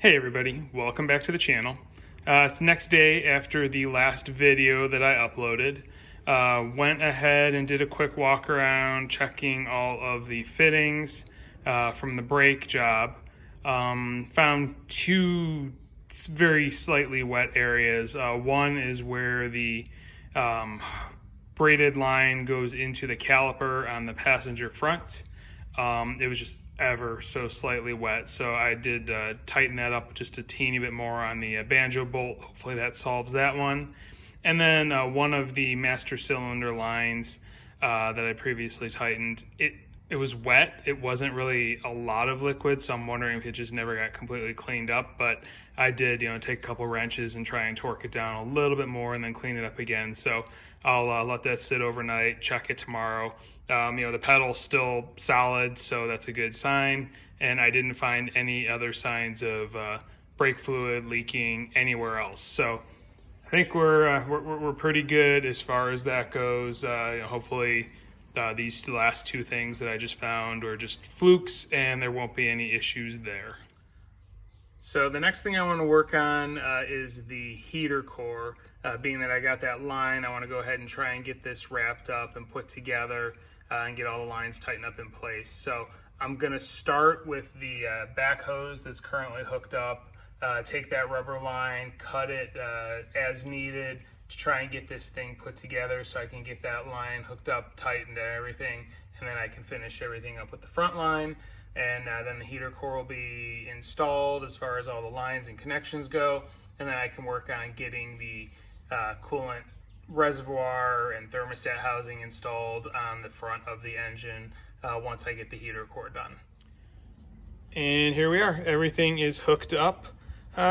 Hey everybody, welcome back to the channel. It's the next day after the last video that I uploaded. Went ahead and did a quick walk around checking all of the fittings from the brake job. Found two very slightly wet areas. One is where the braided line goes into the caliper on the passenger front. It was just ever so slightly wet, so I did tighten that up just a teeny bit more on the banjo bolt. Hopefully that solves that one. And then one of the master cylinder lines that I previously tightened, it was wet. It wasn't really a lot of liquid, so I'm wondering if it just never got completely cleaned up. But I did, take a couple wrenches and try and torque it down a little bit more and then clean it up again. So I'll let that sit overnight, check it tomorrow. The pedal's still solid, so that's a good sign. And I didn't find any other signs of brake fluid leaking anywhere else. So I think we're pretty good as far as that goes. Hopefully these last two things that I just found are just flukes and there won't be any issues there. So the next thing I want to work on is the heater core. Being that I got that line, I want to go ahead and try and get this wrapped up and put together and get all the lines tightened up in place. So I'm going to start with the back hose that's currently hooked up, take that rubber line, cut it as needed to try and get this thing put together so I can get that line hooked up, tightened and everything, and then I can finish everything up with the front line. And then the heater core will be installed as far as all the lines and connections go, and then I can work on getting the coolant reservoir and thermostat housing installed on the front of the engine once I get the heater core done. And here we are. Everything is hooked up.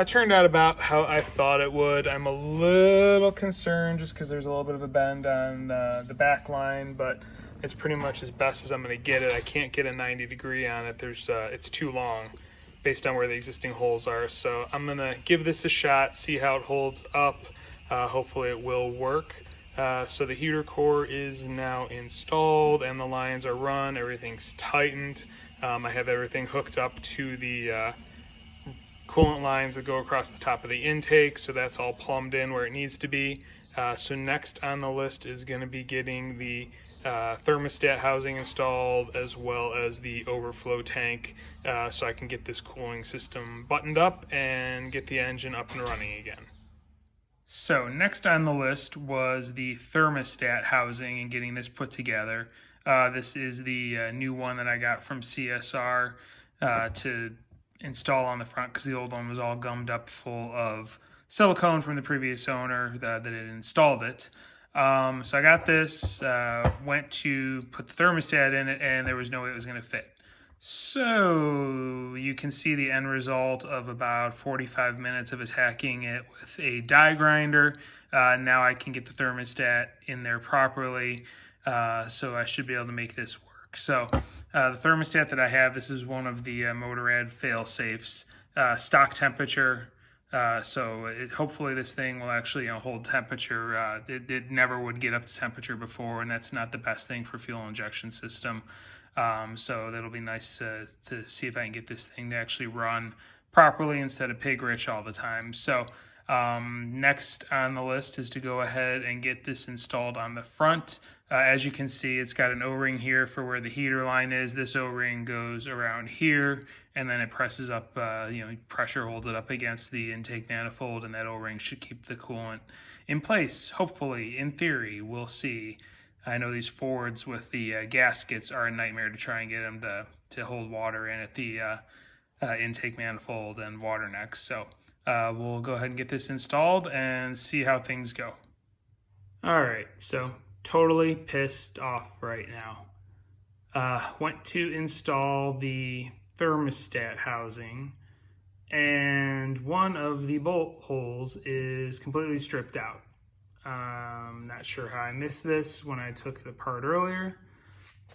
Turned out about how I thought it would. I'm a little concerned just because there's a little bit of a bend on the back line, but it's pretty much as best as I'm going to get it. I can't get a 90-degree on it. It's too long based on where the existing holes are. So I'm going to give this a shot, see how it holds up. Hopefully it will work. So the heater core is now installed and the lines are run. Everything's tightened. I have everything hooked up to the coolant lines that go across the top of the intake, so that's all plumbed in where it needs to be. So next on the list is going to be getting the thermostat housing installed as well as the overflow tank so I can get this cooling system buttoned up and get the engine up and running again. So next on the list was the thermostat housing and getting this put together. This is the new one that I got from CSR to install on the front because the old one was all gummed up full of silicone from the previous owner that had installed it. So I got this, went to put the thermostat in it, and there was no way it was going to fit. So you can see the end result of about 45 minutes of attacking it with a die grinder. Now I can get the thermostat in there properly, so I should be able to make this work. So the thermostat that I have, this is one of the Motorrad fail-safes, stock temperature. Hopefully this thing will actually hold temperature. It never would get up to temperature before, and that's not the best thing for fuel injection system. So that'll be nice to see if I can get this thing to actually run properly instead of pig rich all the time. So next on the list is to go ahead and get this installed on the front. As you can see, it's got an O-ring here for where the heater line is. This O-ring goes around here, and then it presses up, pressure holds it up against the intake manifold, and that O-ring should keep the coolant in place. Hopefully, in theory, we'll see. I know these Fords with the gaskets are a nightmare to try and get them to hold water in at the intake manifold and water necks. So we'll go ahead and get this installed and see how things go. All right, so totally pissed off right now. Went to install the thermostat housing, and one of the bolt holes is completely stripped out. Not sure how I missed this when I took it apart earlier,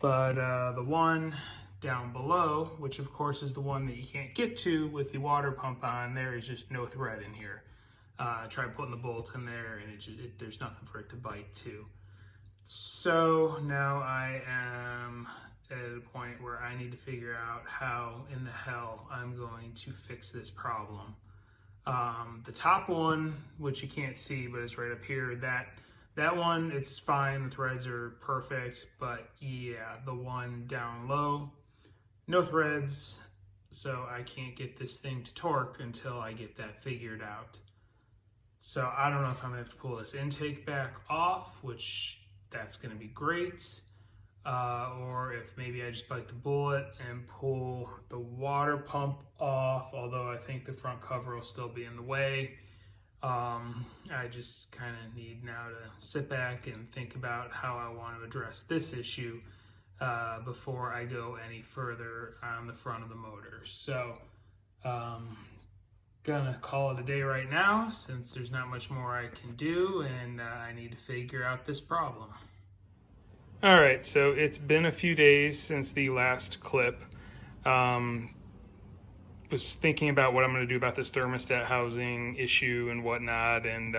but the one down below, which of course is the one that you can't get to with the water pump on, there is just no thread in here. Try putting the bolt in there and there's nothing for it to bite to. So now I am at a point where I need to figure out how in the hell I'm going to fix this problem. The top one, which you can't see, but it's right up here, that one, it's fine. The threads are perfect, but yeah, the one down low, no threads, so I can't get this thing to torque until I get that figured out. So I don't know if I'm gonna have to pull this intake back off, which that's gonna be great, or if maybe I just bite the bullet and pull the water pump off, although I think the front cover will still be in the way. I just kind of need now to sit back and think about how I want to address this issue before I go any further on the front of the motor. So gonna call it a day right now since there's not much more I can do, and I need to figure out this problem. All right, so it's been a few days since the last clip. Was thinking about what I'm going to do about this thermostat housing issue and whatnot, and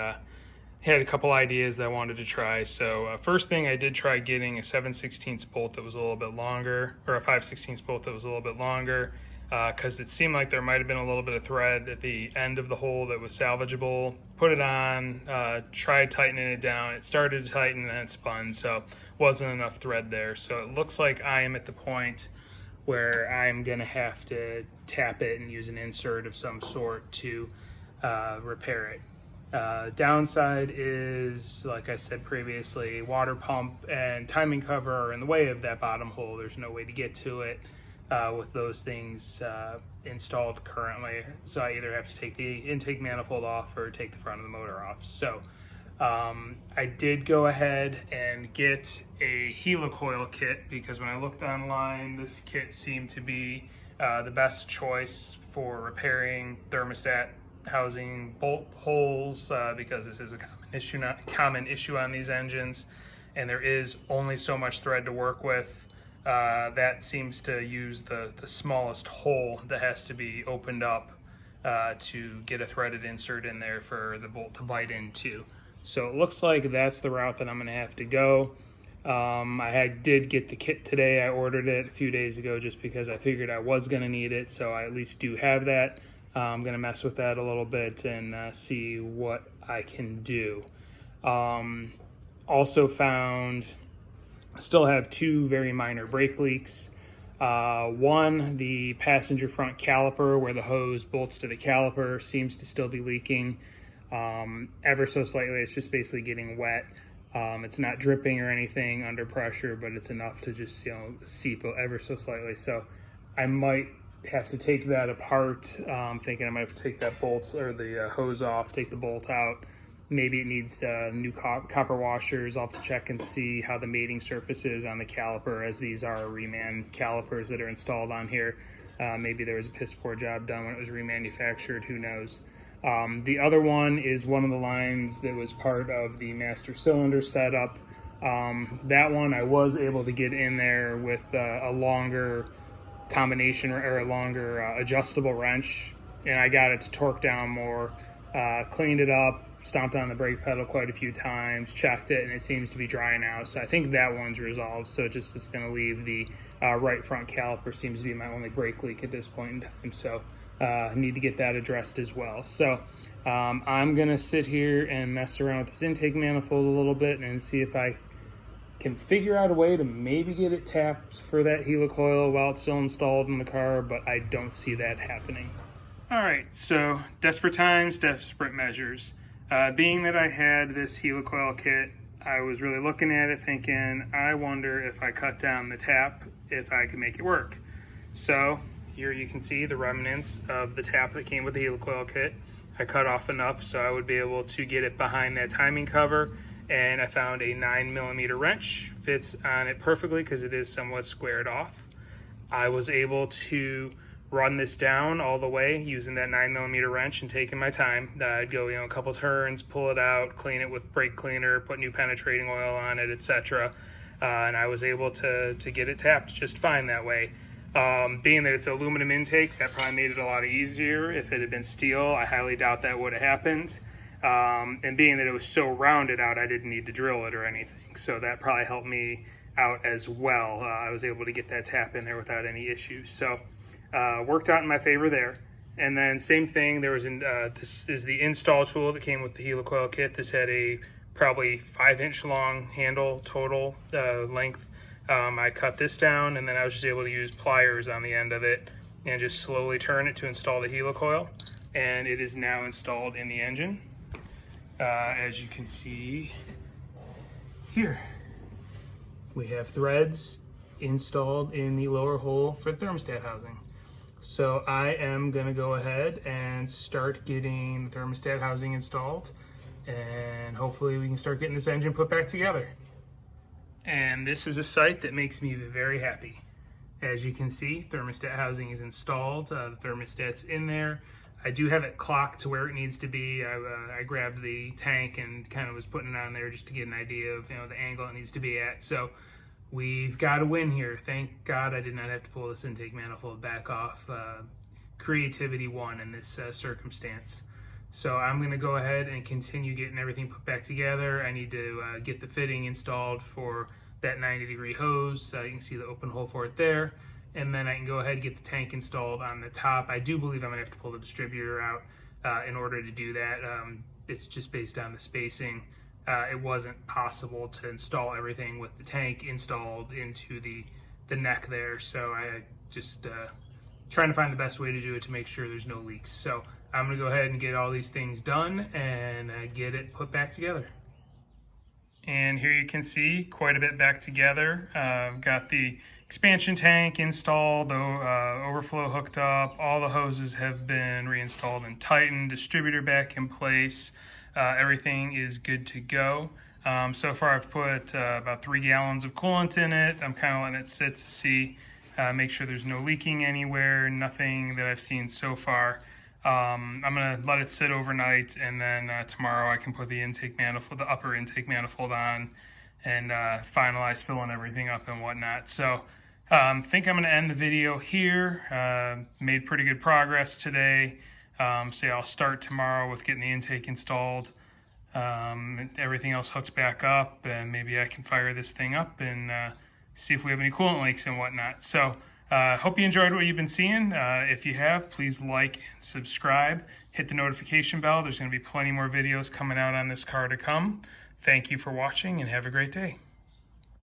had a couple ideas that I wanted to try. So first thing, I did try getting a 7/16 bolt that was a little bit longer, or a 5/16 bolt that was a little bit longer, because it seemed like there might have been a little bit of thread at the end of the hole that was salvageable. Put it on, tried tightening it down. It started to tighten and then it spun, so wasn't enough thread there. So it looks like I am at the point where I'm gonna have to tap it and use an insert of some sort to repair it. Downside is, like I said previously, water pump and timing cover are in the way of that bottom hole. There's no way to get to it with those things installed currently. So I either have to take the intake manifold off or take the front of the motor off. So I did go ahead and get a helicoil kit because when I looked online, this kit seemed to be the best choice for repairing thermostat housing bolt holes because this is a common issue on these engines, and there is only so much thread to work with. That seems to use the smallest hole that has to be opened up to get a threaded insert in there for the bolt to bite into. So it looks like that's the route that I'm going to have to go. I did get the kit today. I ordered it a few days ago just because I figured I was going to need it, so I at least do have that. I'm going to mess with that a little bit and see what I can do. Also found, still have two very minor brake leaks. One, the passenger front caliper where the hose bolts to the caliper seems to still be leaking. Ever so slightly. It's just basically getting wet. It's not dripping or anything under pressure, but it's enough to just seep ever so slightly. So I might have to take that apart. Thinking I might have to take that bolt or the hose off, take the bolt out. Maybe it needs new copper washers. I'll have to check and see how the mating surface is on the caliper, as these are reman calipers that are installed on here. Maybe there was a piss poor job done when it was remanufactured, who knows. The other one is one of the lines that was part of the master cylinder setup. That one I was able to get in there with a longer combination or a longer adjustable wrench, and I got it to torque down more, cleaned it up, stomped on the brake pedal quite a few times, checked it, and it seems to be dry now. So I think that one's resolved. So it's going to leave the right front caliper seems to be my only brake leak at this point in time. So I need to get that addressed as well. So I'm going to sit here and mess around with this intake manifold a little bit and see if I can figure out a way to maybe get it tapped for that helicoil while it's still installed in the car, but I don't see that happening. All right, so desperate times, desperate measures. Being that I had this helicoil kit, I was really looking at it thinking, I wonder if I cut down the tap, if I can make it work. So here you can see the remnants of the tap that came with the helicoil kit. I cut off enough so I would be able to get it behind that timing cover, and I found a 9mm wrench, fits on it perfectly because it is somewhat squared off. I was able to run this down all the way using that 9mm wrench and taking my time. I'd go a couple turns, pull it out, clean it with brake cleaner, put new penetrating oil on it, etc. And I was able to get it tapped just fine that way. Being that it's aluminum intake, that probably made it a lot easier. If it had been steel, I highly doubt that would have happened. And being that it was so rounded out, I didn't need to drill it or anything. So that probably helped me out as well. I was able to get that tap in there without any issues. So worked out in my favor there. And then same thing, there was this is the install tool that came with the helicoil kit. This had a probably 5-inch long handle total length. I cut this down, and then I was just able to use pliers on the end of it and just slowly turn it to install the helicoil. And it is now installed in the engine. As you can see here, we have threads installed in the lower hole for the thermostat housing. So I am gonna go ahead and start getting the thermostat housing installed, and hopefully we can start getting this engine put back together. And this is a sight that makes me very happy. As you can see, thermostat housing is installed. The thermostat's in there. I do have it clocked to where it needs to be. I grabbed the tank and kind of was putting it on there just to get an idea of, you know, the angle it needs to be at. So we've got a win here. Thank God I did not have to pull this intake manifold back off. Creativity won in this circumstance. So I'm going to go ahead and continue getting everything put back together. I need to get the fitting installed for that 90-degree hose. You can see the open hole for it there. And then I can go ahead and get the tank installed on the top. I do believe I'm going to have to pull the distributor out in order to do that. It's just based on the spacing. It wasn't possible to install everything with the tank installed into the neck there. So I just trying to find the best way to do it to make sure there's no leaks. So I'm going to go ahead and get all these things done and get it put back together. And here you can see quite a bit back together. Got the expansion tank installed, the overflow hooked up, all the hoses have been reinstalled and tightened, distributor back in place, everything is good to go. So far I've put about 3 gallons of coolant in it. I'm kind of letting it sit to see, make sure there's no leaking anywhere, nothing that I've seen so far. I'm gonna let it sit overnight, and then tomorrow I can put the intake manifold, the upper intake manifold on, and finalize filling everything up and whatnot. So think I'm gonna end the video here. Made pretty good progress today. So yeah, I'll start tomorrow with getting the intake installed, everything else hooked back up, and maybe I can fire this thing up and see if we have any coolant leaks and whatnot. So hope you enjoyed what you've been seeing. If you have, please like and subscribe. Hit the notification bell. There's going to be plenty more videos coming out on this car to come. Thank you for watching, and have a great day.